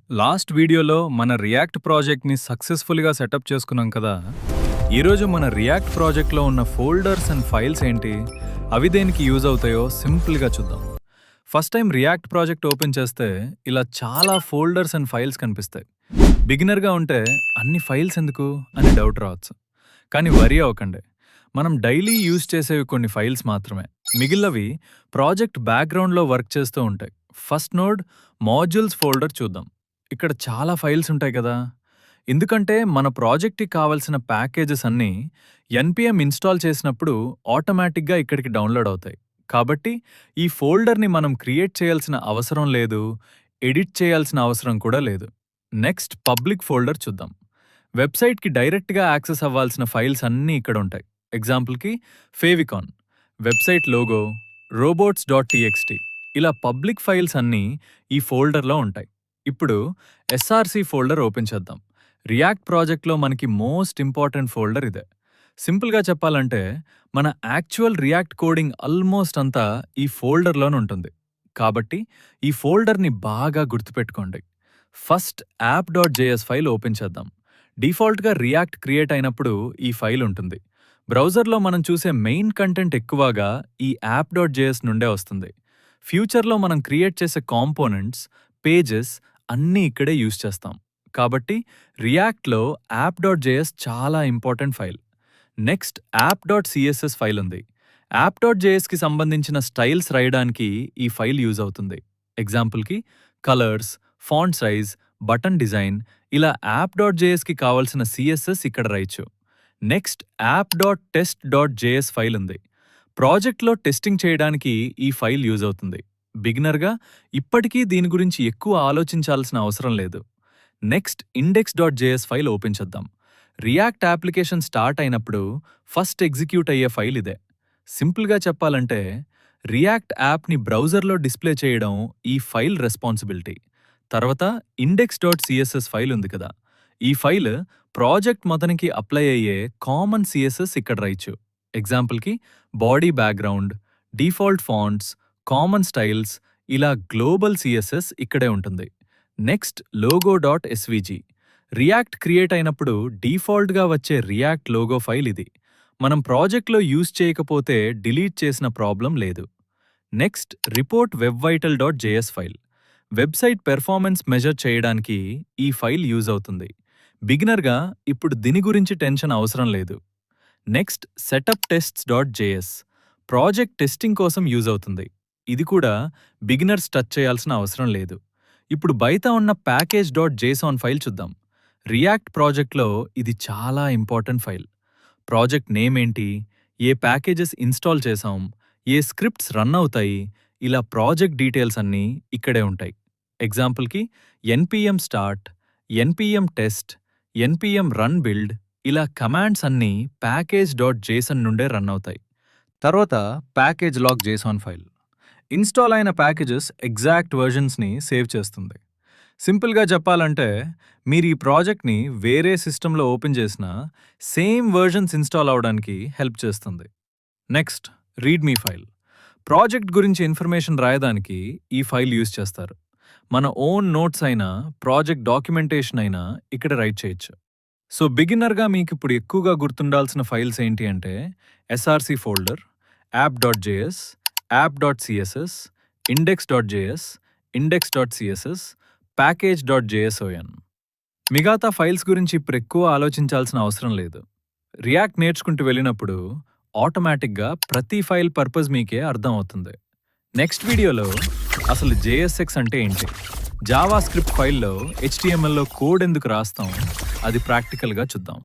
Last వీడియోలో మన react ప్రాజెక్ట్ని సక్సెస్ఫుల్గా సెటప్ చేసుకున్నాం కదా. ఈరోజు మన రియాక్ట్ ప్రాజెక్ట్లో ఉన్న ఫోల్డర్స్ అండ్ ఫైల్స్ ఏంటి, అవి దేనికి యూజ్ అవుతాయో సింపుల్గా చూద్దాం. First time react project open చేస్తే ఇలా చాలా ఫోల్డర్స్ అండ్ ఫైల్స్ కనిపిస్తాయి. బిగినర్గా ఉంటే అన్ని ఫైల్స్ ఎందుకు అని డౌట్ రావచ్చు. కానీ వరీ అవ్వకండి, మనం డైలీ యూజ్ చేసేవి కొన్ని ఫైల్స్ మాత్రమే. మిగిలినవి ప్రాజెక్ట్ బ్యాక్గ్రౌండ్లో వర్క్ చేస్తూ ఉంటాయి. ఫస్ట్ నోడ్ మాడ్యూల్స్ ఫోల్డర్ చూద్దాం. ఇక్కడ చాలా ఫైల్స్ ఉంటాయి కదా, ఎందుకంటే మన ప్రాజెక్ట్కి కావలసిన ప్యాకేజెస్ అన్నీ npm ఇన్స్టాల్ చేసినప్పుడు ఆటోమేటిక్గా ఇక్కడికి డౌన్లోడ్ అవుతాయి. కాబట్టి ఈ ఫోల్డర్ని మనం క్రియేట్ చేయాల్సిన అవసరం లేదు, ఎడిట్ చేయాల్సిన అవసరం కూడా లేదు. నెక్స్ట్ పబ్లిక్ ఫోల్డర్ చూద్దాం. వెబ్సైట్కి డైరెక్ట్గా యాక్సెస్ అవ్వాల్సిన ఫైల్స్ అన్నీ ఇక్కడ ఉంటాయి. ఎగ్జాంపుల్కి ఫేవికాన్, వెబ్సైట్ లోగో, robots.txt ఇలా పబ్లిక్ ఫైల్స్ అన్నీ ఈ ఫోల్డర్లో ఉంటాయి. ఇప్పుడు ఎస్ఆర్సి ఫోల్డర్ ఓపెన్ చేద్దాం. రియాక్ట్ ప్రాజెక్ట్లో మనకి మోస్ట్ ఇంపార్టెంట్ ఫోల్డర్ ఇదే. సింపుల్గా చెప్పాలంటే మన యాక్చువల్ రియాక్ట్ కోడింగ్ ఆల్మోస్ట్ అంతా ఈ ఫోల్డర్లోనే ఉంటుంది. కాబట్టి ఈ ఫోల్డర్ని బాగా గుర్తుపెట్టుకోండి. ఫస్ట్ app.js ఫైల్ ఓపెన్ చేద్దాం. డిఫాల్ట్గా రియాక్ట్ క్రియేట్ అయినప్పుడు ఈ ఫైల్ ఉంటుంది. బ్రౌజర్లో మనం చూసే మెయిన్ కంటెంట్ ఎక్కువగా ఈ app.js నుండే వస్తుంది. ఫ్యూచర్లో మనం క్రియేట్ చేసే కాంపోనెంట్స్, పేజెస్ అన్నీ ఇక్కడే యూజ్ చేస్తాం. కాబట్టి రియాక్ట్లో app.js చాలా important file. Next app.css file ఉంది. app.jsకి సంబంధించిన స్టైల్స్ రాయడానికి ఈ ఫైల్ యూజ్ అవుతుంది. ఎగ్జాంపుల్కి colours, font size, button design ఇలా app.jsకి కావలసిన CSS ఇక్కడ రాయొచ్చు. నెక్స్ట్ app.test.js ఫైల్ ఉంది. ప్రాజెక్ట్లో టెస్టింగ్ చేయడానికి ఈ ఫైల్ యూజ్ అవుతుంది. బిగినర్గా ఇప్పటికీ దీని గురించి ఎక్కువ ఆలోచించాల్సిన అవసరం లేదు. నెక్స్ట్ index.js ఫైల్ ఓపెన్ చేద్దాం. రియాక్ట్ అప్లికేషన్ స్టార్ట్ అయినప్పుడు ఫస్ట్ ఎగ్జిక్యూట్ అయ్యే ఫైల్ ఇదే. సింపుల్గా చెప్పాలంటే రియాక్ట్ యాప్ని బ్రౌజర్లో డిస్ప్లే చేయడం ఈ ఫైల్ రెస్పాన్సిబిలిటీ. తర్వాత index.css ఫైల్ ఉంది కదా, ఈ ఫైల్ ప్రాజెక్ట్ మొదనికి అప్లై అయ్యే కామన్ CSS ఇక్కడ రాయొచ్చు. ఎగ్జాంపుల్కి body background, default fonts, common styles ఇలా గ్లోబల్ CSS ఇక్కడే ఉంటుంది. నెక్స్ట్ logo.svg, రియాక్ట్ క్రియేట్ అయినప్పుడు డిఫాల్ట్గా వచ్చే రియాక్ట్ లోగో ఫైల్ ఇది. మనం ప్రాజెక్ట్లో యూజ్ చేయకపోతే డిలీట్ చేసిన ప్రాబ్లం లేదు. Next report webvital.js file, website performance measure చేయడానికి ఈ ఫైల్ యూజ్ అవుతుంది. బిగినర్గా ఇప్పుడు దీని గురించి టెన్షన్ అవసరం లేదు. నెక్స్ట్ setup.tests.js, ప్రాజెక్ట్ టెస్టింగ్ కోసం యూజ్ అవుతుంది. ఇది కూడా బిగినర్స్ టచ్ చేయాల్సిన అవసరం లేదు. ఇప్పుడు బయట ఉన్న package.json ఫైల్ చూద్దాం. రియాక్ట్ ప్రాజెక్ట్లో ఇది చాలా ఇంపార్టెంట్ ఫైల్. ప్రాజెక్ట్ నేమ్ ఏంటి, ఏ ప్యాకేజెస్ ఇన్స్టాల్ చేసాం, ఏ స్క్రిప్ట్స్ రన్ అవుతాయి, ఇలా ప్రాజెక్ట్ డీటెయిల్స్ అన్నీ ఇక్కడే ఉంటాయి. ఎగ్జాంపుల్కి npm start, npm test, npm run build ఇలా కమాండ్స్ అన్నీ package.json నుండే రన్ అవుతాయి. తర్వాత package lock JSON file install అయిన ప్యాకేజెస్ ఎగ్జాక్ట్ వర్జన్స్ని సేవ్ చేస్తుంది. సింపుల్గా చెప్పాలంటే మీరు ఈ ప్రాజెక్ట్ని వేరే సిస్టంలో ఓపెన్ చేసినా సేమ్ వర్జన్స్ ఇన్స్టాల్ అవడానికి హెల్ప్ చేస్తుంది. నెక్స్ట్ రీడ్మీ ఫైల్, ప్రాజెక్ట్ గురించి ఇన్ఫర్మేషన్ రాయడానికి ఈ ఫైల్ యూజ్ చేస్తారు. మన ఓన్ నోట్స్ అయినా ప్రాజెక్ట్ డాక్యుమెంటేషన్ అయినా ఇక్కడ రైట్ చేయొచ్చు. సో బిగినర్గా మీకు ఇప్పుడు ఎక్కువగా గుర్తుండాల్సిన ఫైల్స్ ఏంటి అంటే SRC folder, app.js, app.css, index.js, index.css, package.json. మిగతా ఫైల్స్ గురించి ఇప్పుడు ఎక్కువ ఆలోచించాల్సిన అవసరం లేదు. రియాక్ట్ నేర్చుకుంటూ వెళ్ళినప్పుడు ఆటోమేటిక్గా ప్రతి ఫైల్ పర్పస్ మీకే అర్థం అవుతుంది. నెక్స్ట్ వీడియోలో అసలు JSX అంటే ఏంటి, జావా స్క్రిప్ట్ ఫైల్లో HTMLలో కోడ్ ఎందుకు రాస్తాం, అది ప్రాక్టికల్గా చూద్దాం.